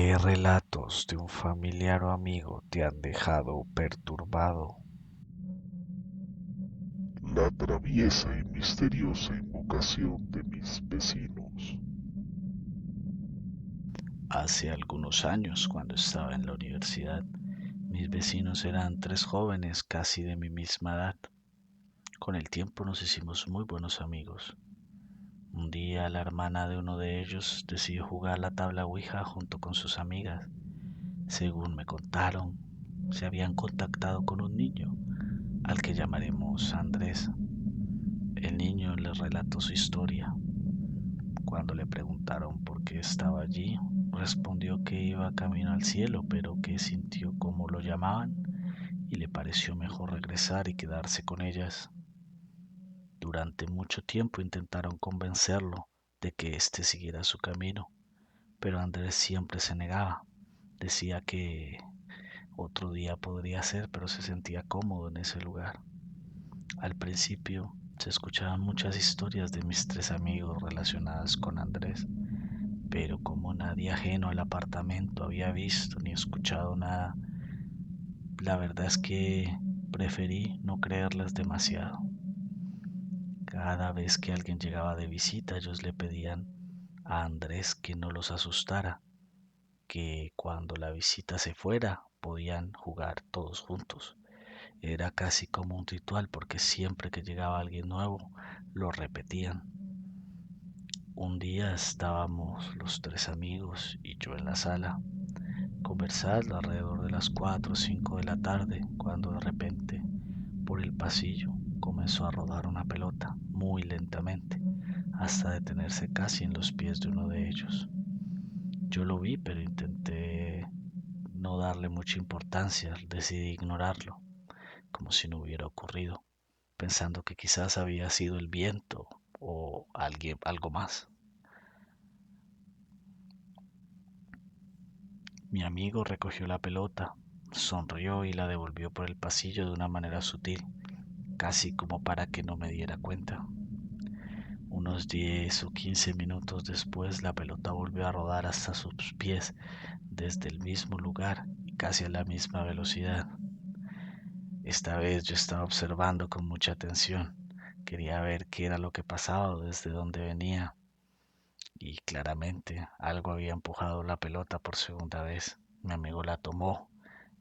¿Qué relatos de un familiar o amigo te han dejado perturbado? La traviesa y misteriosa invocación de mis vecinos. Hace algunos años, cuando estaba en la universidad, mis vecinos eran tres jóvenes casi de mi misma edad. Con el tiempo nos hicimos muy buenos amigos. Un día la hermana de uno de ellos decidió jugar la tabla Ouija junto con sus amigas. Según me contaron, se habían contactado con un niño, al que llamaremos Andrés. El niño les relató su historia. Cuando le preguntaron por qué estaba allí, respondió que iba camino al cielo, pero que sintió cómo lo llamaban y le pareció mejor regresar y quedarse con ellas. Durante mucho tiempo intentaron convencerlo de que éste siguiera su camino, pero Andrés siempre se negaba. Decía que otro día podría ser, pero se sentía cómodo en ese lugar. Al principio se escuchaban muchas historias de mis tres amigos relacionadas con Andrés, pero como nadie ajeno al apartamento había visto ni escuchado nada, la verdad es que preferí no creerles demasiado. Cada vez que alguien llegaba de visita, ellos le pedían a Andrés que no los asustara, que cuando la visita se fuera podían jugar todos juntos. Era casi como un ritual porque siempre que llegaba alguien nuevo, lo repetían. Un día estábamos los tres amigos y yo en la sala, conversando alrededor de las 4 o 5 de la tarde, cuando de repente, por el pasillo, comenzó a rodar una pelota muy lentamente, hasta detenerse casi en los pies de uno de ellos. Yo lo vi, pero intenté no darle mucha importancia, decidí ignorarlo, como si no hubiera ocurrido, pensando que quizás había sido el viento o alguien, algo más. Mi amigo recogió la pelota, sonrió y la devolvió por el pasillo de una manera sutil, casi como para que no me diera cuenta. Unos 10 o 15 minutos después la pelota volvió a rodar hasta sus pies desde el mismo lugar y casi a la misma velocidad. Esta vez yo estaba observando con mucha atención. Quería ver qué era lo que pasaba o desde dónde venía. Y claramente algo había empujado la pelota por segunda vez. Mi amigo la tomó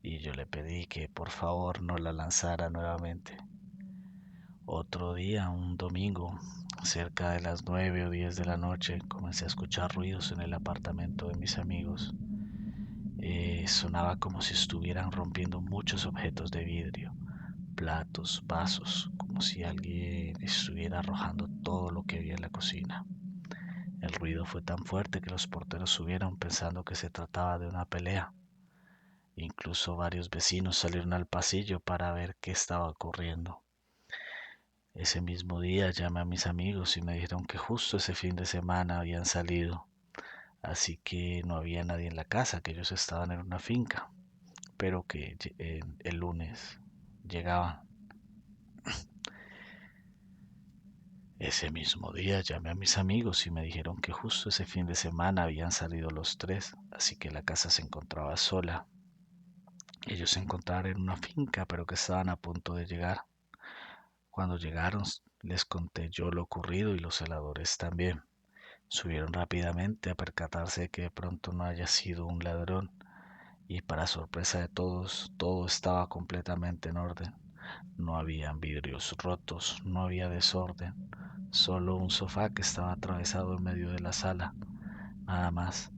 y yo le pedí que por favor no la lanzara nuevamente. Otro día, un domingo, cerca de las 9 o 10 de la noche, comencé a escuchar ruidos en el apartamento de mis amigos. Sonaba como si estuvieran rompiendo muchos objetos de vidrio, platos, vasos, como si alguien estuviera arrojando todo lo que había en la cocina. El ruido fue tan fuerte que los porteros subieron pensando que se trataba de una pelea. Incluso varios vecinos salieron al pasillo para ver qué estaba ocurriendo. Ese mismo día llamé a mis amigos y me dijeron que justo ese fin de semana habían salido, así que no había nadie en la casa, que ellos estaban en una finca, pero que el lunes llegaban. Ese mismo día llamé a mis amigos y me dijeron que justo ese fin de semana habían salido los tres, así que la casa se encontraba sola. Ellos se encontraron en una finca, pero que estaban a punto de llegar. Cuando llegaron, les conté yo lo ocurrido y los celadores también. Subieron rápidamente a percatarse de que de pronto no haya sido un ladrón y para sorpresa de todos, todo estaba completamente en orden. No habían vidrios rotos, no había desorden, solo un sofá que estaba atravesado en medio de la sala, nada más.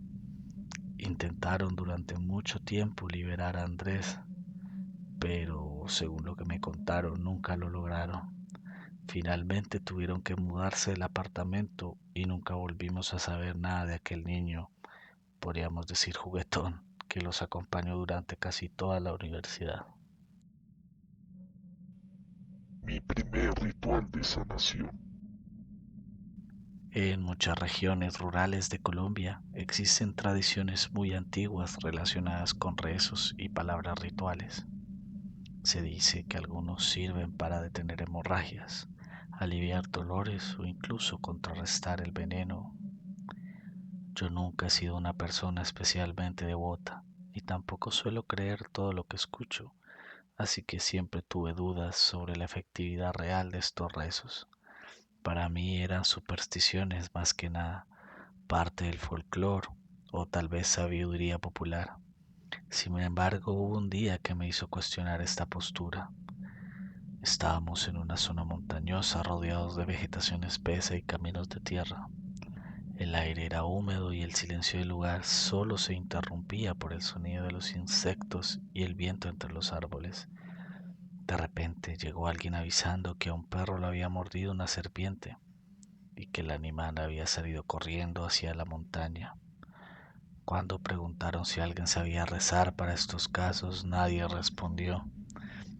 Intentaron durante mucho tiempo liberar a Andrés, pero según lo que me contaron, nunca lo lograron. Finalmente tuvieron que mudarse del apartamento y nunca volvimos a saber nada de aquel niño, podríamos decir juguetón, que los acompañó durante casi toda la universidad. Mi primer ritual de sanación. En muchas regiones rurales de Colombia existen tradiciones muy antiguas relacionadas con rezos y palabras rituales. Se dice que algunos sirven para detener hemorragias, aliviar dolores o incluso contrarrestar el veneno. Yo nunca he sido una persona especialmente devota y tampoco suelo creer todo lo que escucho, así que siempre tuve dudas sobre la efectividad real de estos rezos. Para mí eran supersticiones más que nada, parte del folclore o tal vez sabiduría popular. Sin embargo, hubo un día que me hizo cuestionar esta postura. Estábamos en una zona montañosa rodeados de vegetación espesa y caminos de tierra. El aire era húmedo y el silencio del lugar solo se interrumpía por el sonido de los insectos y el viento entre los árboles. De repente llegó alguien avisando que a un perro lo había mordido una serpiente y que el animal había salido corriendo hacia la montaña. Cuando preguntaron si alguien sabía rezar para estos casos, nadie respondió.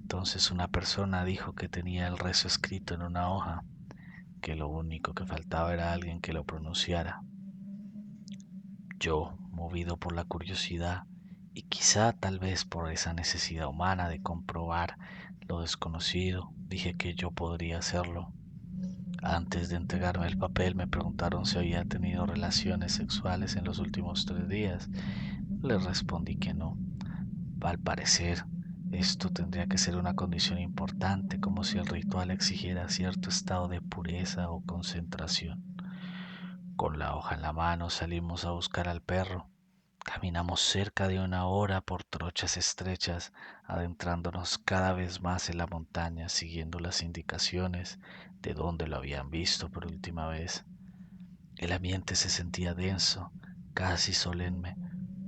Entonces una persona dijo que tenía el rezo escrito en una hoja, que lo único que faltaba era alguien que lo pronunciara. Yo, movido por la curiosidad y quizá tal vez por esa necesidad humana de comprobar lo desconocido, dije que yo podría hacerlo. Antes de entregarme el papel me preguntaron si había tenido relaciones sexuales en los últimos 3 días. Les respondí que no. Al parecer, esto tendría que ser una condición importante, como si el ritual exigiera cierto estado de pureza o concentración. Con la hoja en la mano salimos a buscar al perro. Caminamos cerca de una hora por trochas estrechas, adentrándonos cada vez más en la montaña, siguiendo las indicaciones de donde lo habían visto por última vez. El ambiente se sentía denso, casi solemne,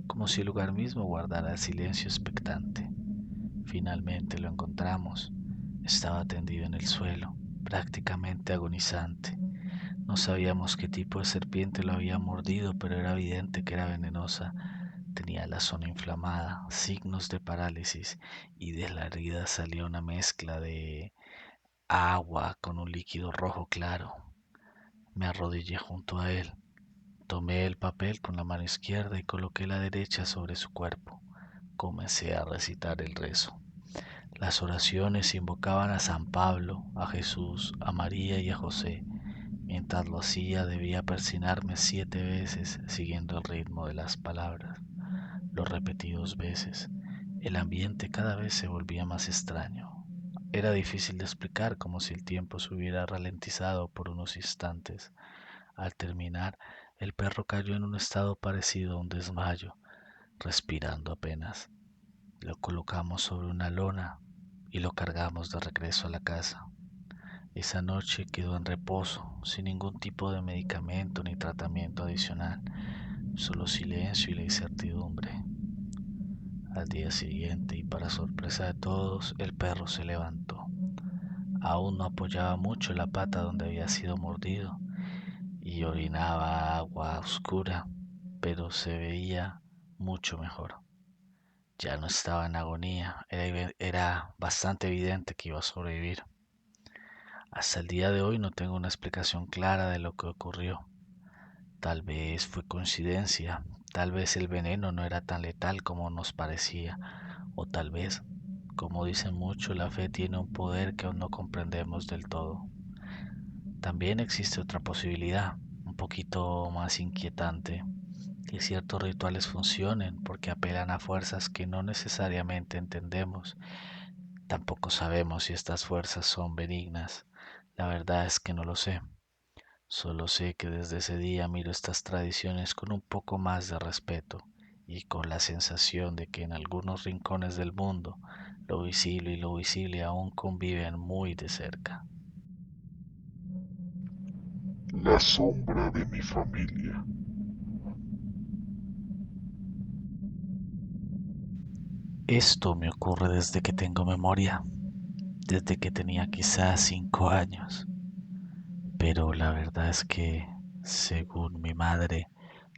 como si el lugar mismo guardara el silencio expectante. Finalmente lo encontramos. Estaba tendido en el suelo, prácticamente agonizante. No sabíamos qué tipo de serpiente lo había mordido, pero era evidente que era venenosa. Tenía la zona inflamada, signos de parálisis, y de la herida salía una mezcla de agua con un líquido rojo claro. Me arrodillé junto a él, tomé el papel con la mano izquierda y coloqué la derecha sobre su cuerpo. Comencé a recitar el rezo. Las oraciones invocaban a San Pablo, a Jesús, a María y a José. Mientras lo hacía debía persignarme 7 veces siguiendo el ritmo de las palabras. Lo repetí 2 veces. El ambiente cada vez se volvía más extraño. Era difícil de explicar, como si el tiempo se hubiera ralentizado por unos instantes. Al terminar, el perro cayó en un estado parecido a un desmayo, respirando apenas. Lo colocamos sobre una lona y lo cargamos de regreso a la casa. Esa noche quedó en reposo, sin ningún tipo de medicamento ni tratamiento adicional, solo silencio y la incertidumbre. Al día siguiente, y para sorpresa de todos, el perro se levantó. Aún no apoyaba mucho la pata donde había sido mordido y orinaba agua oscura, pero se veía mucho mejor. Ya no estaba en agonía, era bastante evidente que iba a sobrevivir. Hasta el día de hoy no tengo una explicación clara de lo que ocurrió. Tal vez fue coincidencia, tal vez el veneno no era tan letal como nos parecía, o tal vez, como dicen mucho, la fe tiene un poder que aún no comprendemos del todo. También existe otra posibilidad, un poquito más inquietante, que ciertos rituales funcionen porque apelan a fuerzas que no necesariamente entendemos. Tampoco sabemos si estas fuerzas son benignas. La verdad es que no lo sé. Solo sé que desde ese día miro estas tradiciones con un poco más de respeto y con la sensación de que en algunos rincones del mundo lo visible y lo visible aún conviven muy de cerca. La sombra de mi familia. Esto me ocurre desde que tengo memoria, desde que tenía quizás 5 años, pero la verdad es que, según mi madre,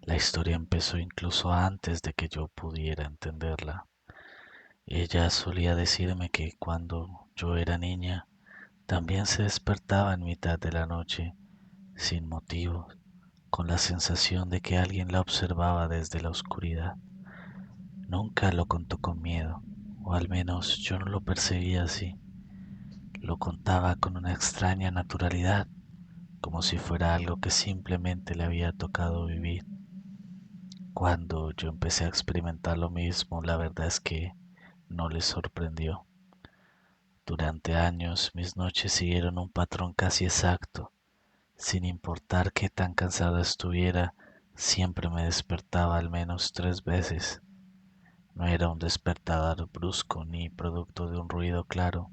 la historia empezó incluso antes de que yo pudiera entenderla. Ella solía decirme que cuando yo era niña también se despertaba en mitad de la noche, sin motivo, con la sensación de que alguien la observaba desde la oscuridad. Nunca lo contó con miedo, o al menos yo no lo percibía así. Lo contaba con una extraña naturalidad, como si fuera algo que simplemente le había tocado vivir. Cuando yo empecé a experimentar lo mismo, la verdad es que no les sorprendió. Durante años mis noches siguieron un patrón casi exacto. Sin importar qué tan cansado estuviera, siempre me despertaba al menos 3 veces. No era un despertador brusco ni producto de un ruido claro.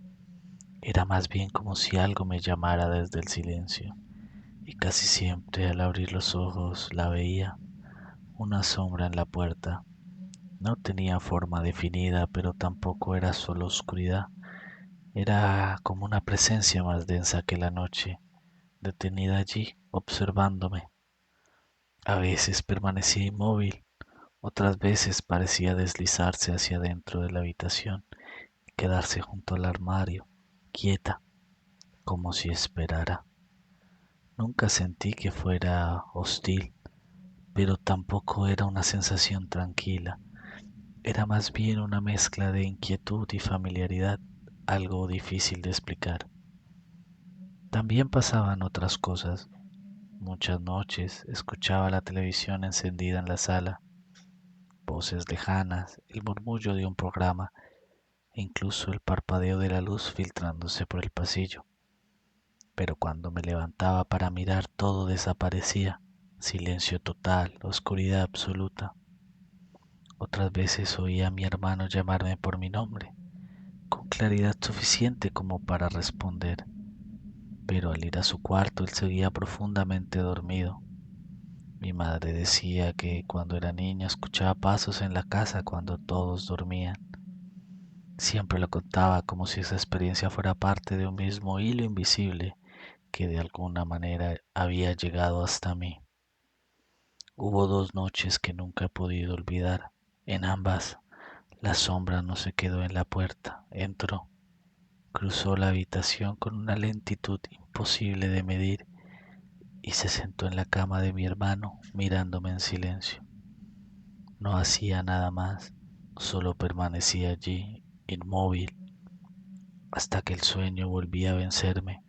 Era más bien como si algo me llamara desde el silencio. Y casi siempre al abrir los ojos la veía, una sombra en la puerta. No tenía forma definida, pero tampoco era solo oscuridad. Era como una presencia más densa que la noche, detenida allí, observándome. A veces permanecía inmóvil, otras veces parecía deslizarse hacia adentro de la habitación y quedarse junto al armario, quieta, como si esperara. Nunca sentí que fuera hostil, pero tampoco era una sensación tranquila. Era más bien una mezcla de inquietud y familiaridad, algo difícil de explicar. También pasaban otras cosas. Muchas noches escuchaba la televisión encendida en la sala, voces lejanas, el murmullo de un programa e incluso el parpadeo de la luz filtrándose por el pasillo. Pero cuando me levantaba para mirar todo desaparecía, silencio total, oscuridad absoluta. Otras veces oía a mi hermano llamarme por mi nombre, con claridad suficiente como para responder, pero al ir a su cuarto él seguía profundamente dormido. Mi madre decía que cuando era niña escuchaba pasos en la casa cuando todos dormían. Siempre lo contaba como si esa experiencia fuera parte de un mismo hilo invisible que de alguna manera había llegado hasta mí. Hubo 2 noches que nunca he podido olvidar. En ambas, la sombra no se quedó en la puerta, entró, cruzó la habitación con una lentitud imposible de medir y se sentó en la cama de mi hermano mirándome en silencio. No hacía nada más, solo permanecía allí, inmóvil, hasta que el sueño volvía a vencerme.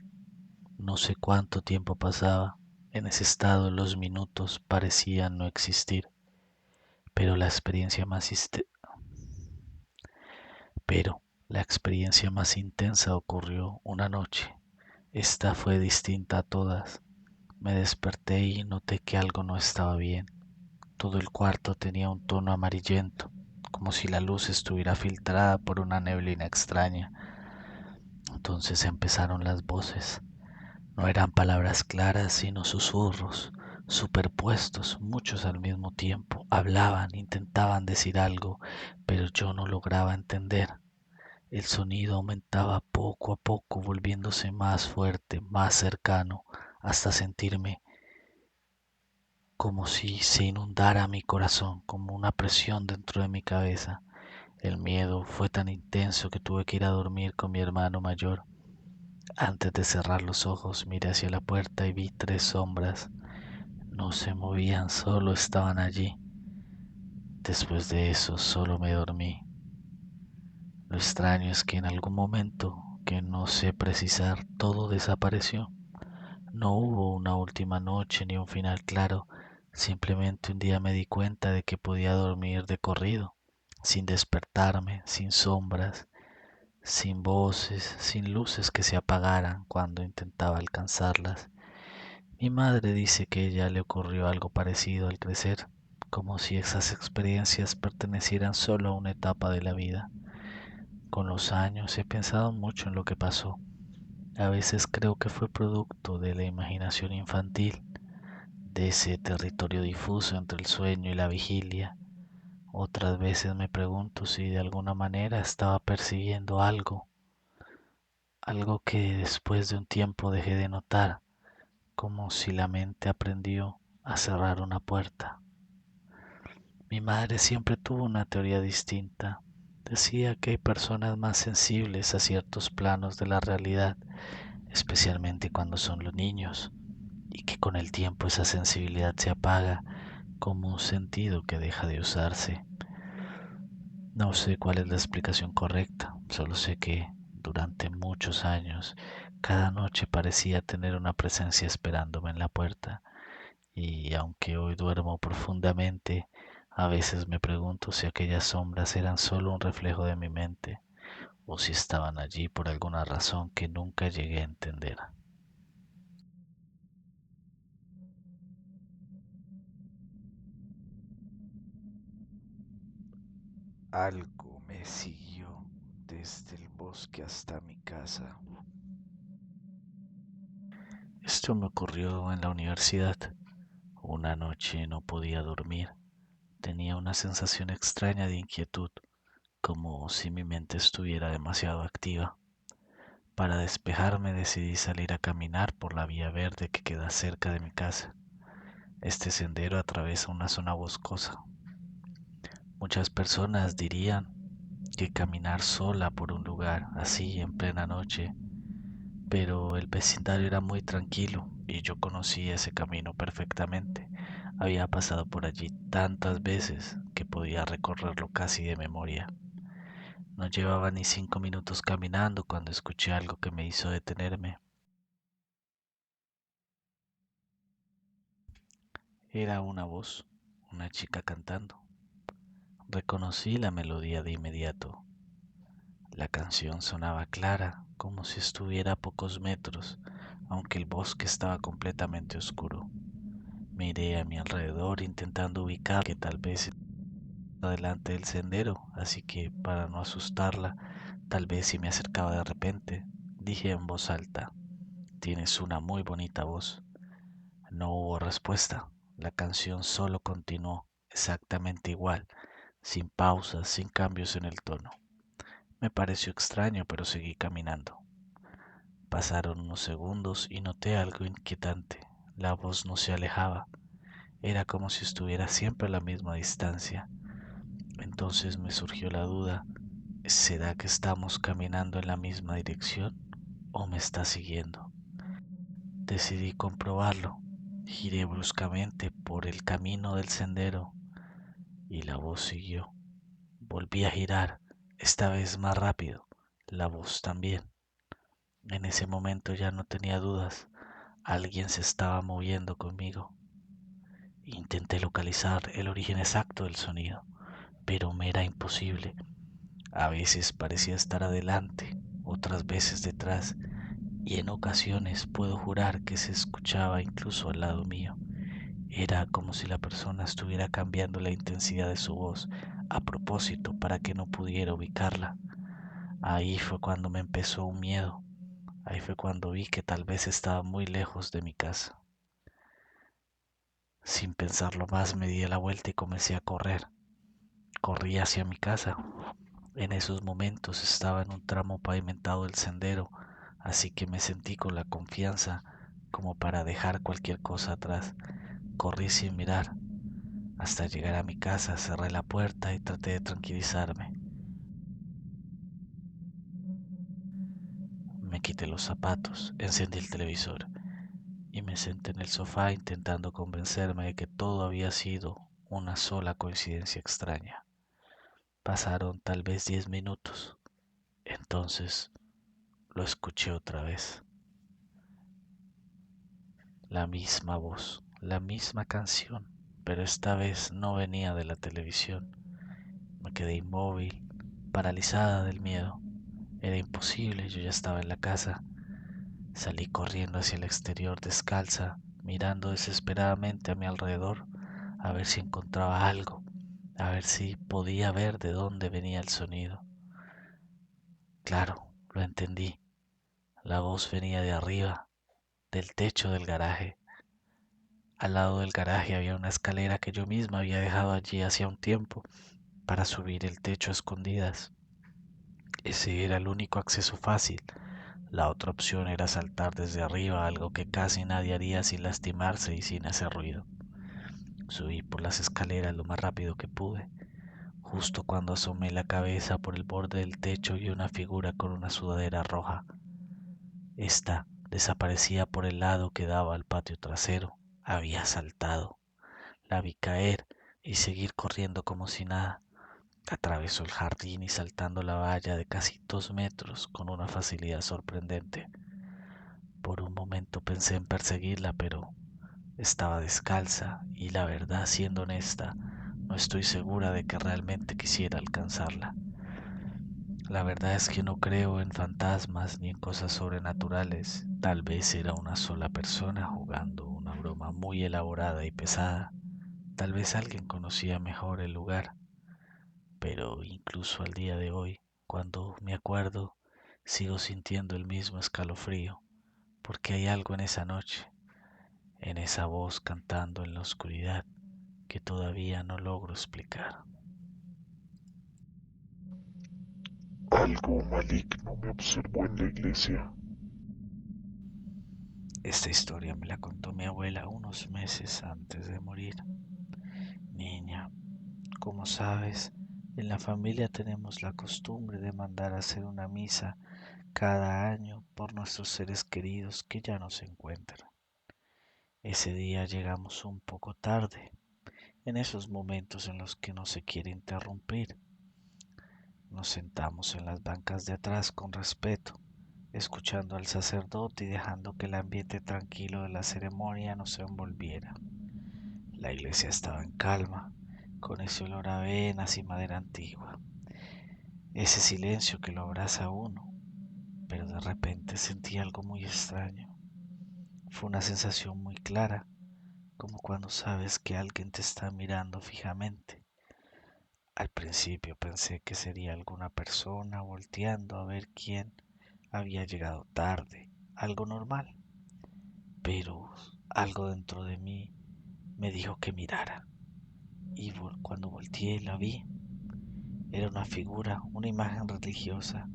No sé cuánto tiempo pasaba. En ese estado los minutos parecían no existir, pero la experiencia más pero la experiencia más intensa ocurrió una noche. Esta fue distinta a todas. Me desperté y noté que algo no estaba bien. Todo el cuarto tenía un tono amarillento, como si la luz estuviera filtrada por una neblina extraña. Entonces empezaron las voces. No eran palabras claras, sino susurros, superpuestos, muchos al mismo tiempo. Hablaban, intentaban decir algo, pero yo no lograba entender. El sonido aumentaba poco a poco, volviéndose más fuerte, más cercano, hasta sentirme como si se inundara mi corazón, como una presión dentro de mi cabeza. El miedo fue tan intenso que tuve que ir a dormir con mi hermano mayor. Antes de cerrar los ojos, miré hacia la puerta y vi 3 sombras. No se movían, solo estaban allí. Después de eso, solo me dormí. Lo extraño es que en algún momento, que no sé precisar, todo desapareció. No hubo una última noche ni un final claro, simplemente un día me di cuenta de que podía dormir de corrido, sin despertarme, sin sombras, sin voces, sin luces que se apagaran cuando intentaba alcanzarlas. Mi madre dice que a ella le ocurrió algo parecido al crecer, como si esas experiencias pertenecieran solo a una etapa de la vida. Con los años he pensado mucho en lo que pasó. A veces creo que fue producto de la imaginación infantil, de ese territorio difuso entre el sueño y la vigilia. Otras veces me pregunto si de alguna manera estaba persiguiendo algo, algo que después de un tiempo dejé de notar, como si la mente aprendió a cerrar una puerta. Mi madre siempre tuvo una teoría distinta. Decía que hay personas más sensibles a ciertos planos de la realidad, especialmente cuando son los niños, y que con el tiempo esa sensibilidad se apaga como un sentido que deja de usarse. No sé cuál es la explicación correcta, solo sé que durante muchos años cada noche parecía tener una presencia esperándome en la puerta y aunque hoy duermo profundamente, A veces me pregunto si aquellas sombras eran solo un reflejo de mi mente o si estaban allí por alguna razón que nunca llegué a entender. Algo me siguió desde el bosque hasta mi casa. Esto me ocurrió en la universidad. Una noche no podía dormir. Tenía una sensación extraña de inquietud, como si mi mente estuviera demasiado activa. Para despejarme decidí salir a caminar por la vía verde que queda cerca de mi casa. Este sendero atraviesa una zona boscosa. Muchas personas dirían que caminar sola por un lugar así en plena noche, pero el vecindario era muy tranquilo y yo conocía ese camino perfectamente. Había pasado por allí tantas veces que podía recorrerlo casi de memoria. No llevaba ni 5 minutos caminando cuando escuché algo que me hizo detenerme. Era una voz, una chica cantando. Reconocí la melodía de inmediato. La canción sonaba clara, como si estuviera a pocos metros, aunque el bosque estaba completamente oscuro. Miré a mi alrededor intentando ubicar que tal vez estaba delante del sendero, así que para no asustarla, tal vez si me acercaba de repente, dije en voz alta, tienes una muy bonita voz. No hubo respuesta. La canción solo continuó exactamente igual, sin pausas, sin cambios en el tono. Me pareció extraño, pero seguí caminando. Pasaron unos segundos y noté algo inquietante. La voz no se alejaba. Era como si estuviera siempre a la misma distancia. Entonces me surgió la duda, ¿será que estamos caminando en la misma dirección o me está siguiendo? Decidí comprobarlo. Giré bruscamente por el camino del sendero y la voz siguió. Volví a girar, esta vez más rápido. La voz también. En ese momento ya no tenía dudas. Alguien se estaba moviendo conmigo. Intenté localizar el origen exacto del sonido, pero me era imposible. A veces parecía estar adelante, otras veces detrás, y en ocasiones puedo jurar que se escuchaba incluso al lado mío. Era como si la persona estuviera cambiando la intensidad de su voz a propósito para que no pudiera ubicarla. Ahí fue cuando me empezó un miedo. Ahí fue cuando vi que tal vez estaba muy lejos de mi casa. Sin pensarlo más me di la vuelta y comencé a correr. Corrí hacia mi casa. En esos momentos estaba en un tramo pavimentado del sendero, así que me sentí con la confianza como para dejar cualquier cosa atrás. Corrí sin mirar. Hasta llegar a mi casa cerré la puerta y traté de tranquilizarme. Me quité los zapatos, encendí el televisor y me senté en el sofá intentando convencerme de que todo había sido una sola coincidencia extraña. Pasaron tal vez 10 minutos. Entonces lo escuché otra vez. La misma voz, la misma canción, pero esta vez no venía de la televisión. Me quedé inmóvil, paralizada del miedo. Era imposible, yo ya estaba en la casa. Salí corriendo hacia el exterior descalza, mirando desesperadamente a mi alrededor, a ver si encontraba algo, a ver si podía ver de dónde venía el sonido. Claro, lo entendí. La voz venía de arriba, del techo del garaje. Al lado del garaje había una escalera que yo misma había dejado allí hacía un tiempo para subir el techo a escondidas. Ese era el único acceso fácil. La otra opción era saltar desde arriba, algo que casi nadie haría sin lastimarse y sin hacer ruido. Subí por las escaleras lo más rápido que pude. Justo cuando asomé la cabeza por el borde del techo vi una figura con una sudadera roja. Esta desaparecía por el lado que daba al patio trasero. Había saltado. La vi caer y seguir corriendo como si nada. Atravesó el jardín y saltando la valla de casi 2 metros con una facilidad sorprendente. Por un momento pensé en perseguirla, pero estaba descalza y la verdad, siendo honesta, no no estoy segura de que realmente quisiera alcanzarla. La verdad es que no creo en fantasmas ni en cosas sobrenaturales. Tal vez era una sola persona jugando una broma muy elaborada y pesada. Tal vez alguien conocía mejor el lugar, pero incluso al día de hoy, cuando me acuerdo, sigo sintiendo el mismo escalofrío, porque hay algo en esa noche, en esa voz cantando en la oscuridad, que todavía no logro explicar. Algo maligno me observó en la iglesia. Esta historia me la contó mi abuela unos meses antes de morir. Niña, como sabes, en la familia tenemos la costumbre de mandar a hacer una misa cada año por nuestros seres queridos que ya no se encuentran. Ese día llegamos un poco tarde, en esos momentos en los que no se quiere interrumpir. Nos sentamos en las bancas de atrás con respeto, escuchando al sacerdote y dejando que el ambiente tranquilo de la ceremonia nos envolviera. La iglesia estaba en calma, con ese olor a venas y madera antigua, ese silencio que lo abraza a uno, pero de repente sentí algo muy extraño. Fue una sensación muy clara, como cuando sabes que alguien te está mirando fijamente. Al principio pensé que sería alguna persona volteando a ver quién había llegado tarde, algo normal, pero algo dentro de mí me dijo que mirara, y cuando volteé la vi. Era una figura, una imagen religiosa.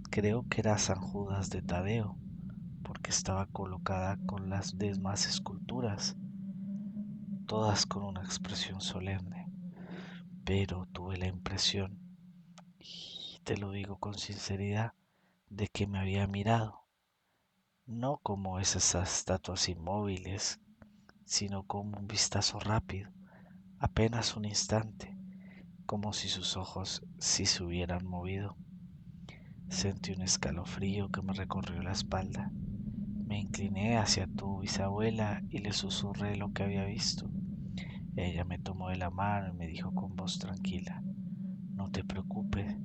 Creo que era San Judas de Tadeo, porque estaba colocada con las demás esculturas, todas con una expresión solemne, pero tuve la impresión, y te lo digo con sinceridad, de que me había mirado, no como esas estatuas inmóviles, sino como un vistazo rápido, apenas un instante, como si sus ojos sí se hubieran movido. Sentí un escalofrío que me recorrió la espalda. Me incliné hacia tu bisabuela y le susurré lo que había visto. Ella me tomó de la mano y me dijo con voz tranquila: no te preocupes,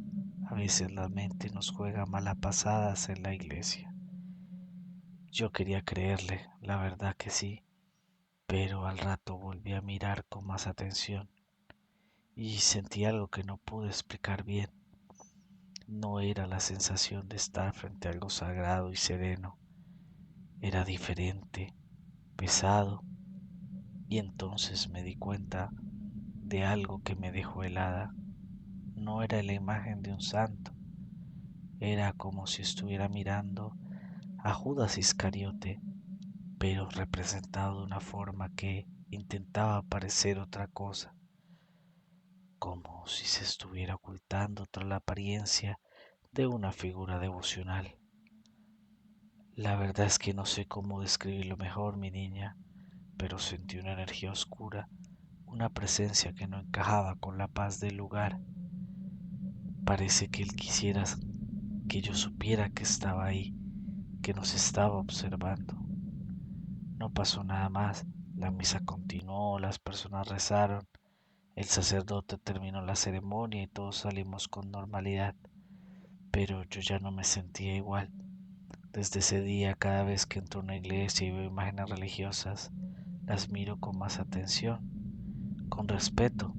a veces la mente nos juega malas pasadas en la iglesia. Yo quería creerle, la verdad que sí, pero al rato volví a mirar con más atención y sentí algo que no pude explicar bien. No era la sensación de estar frente a algo sagrado y sereno, era diferente, pesado, y entonces me di cuenta de algo que me dejó helada. No era la imagen de un santo, era como si estuviera mirando a Judas Iscariote, pero representado de una forma que intentaba parecer otra cosa, como si se estuviera ocultando tras la apariencia de una figura devocional. La verdad es que no sé cómo describirlo mejor, mi niña, pero sentí una energía oscura, una presencia que no encajaba con la paz del lugar. Parece que él quisiera que yo supiera que estaba ahí, que nos estaba observando. No pasó nada más, la misa continuó, las personas rezaron, el sacerdote terminó la ceremonia y todos salimos con normalidad, pero yo ya no me sentía igual. Desde ese día, cada vez que entro a una iglesia y veo imágenes religiosas, las miro con más atención, con respeto,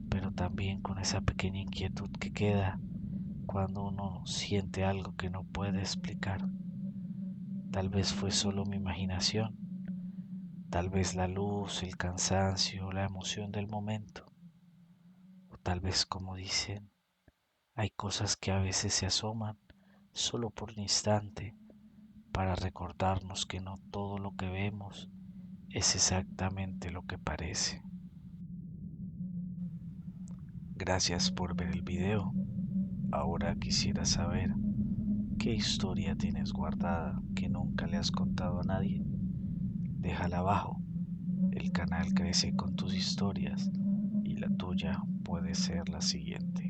pero también con esa pequeña inquietud que queda cuando uno siente algo que no puede explicar. Tal vez fue solo mi imaginación, tal vez la luz, el cansancio, la emoción del momento, o tal vez, como dicen, hay cosas que a veces se asoman solo por un instante para recordarnos que no todo lo que vemos es exactamente lo que parece. Gracias por ver el video. Ahora quisiera saber qué historia tienes guardada que nunca le has contado a nadie. Déjala abajo. El canal crece con tus historias y la tuya puede ser la siguiente.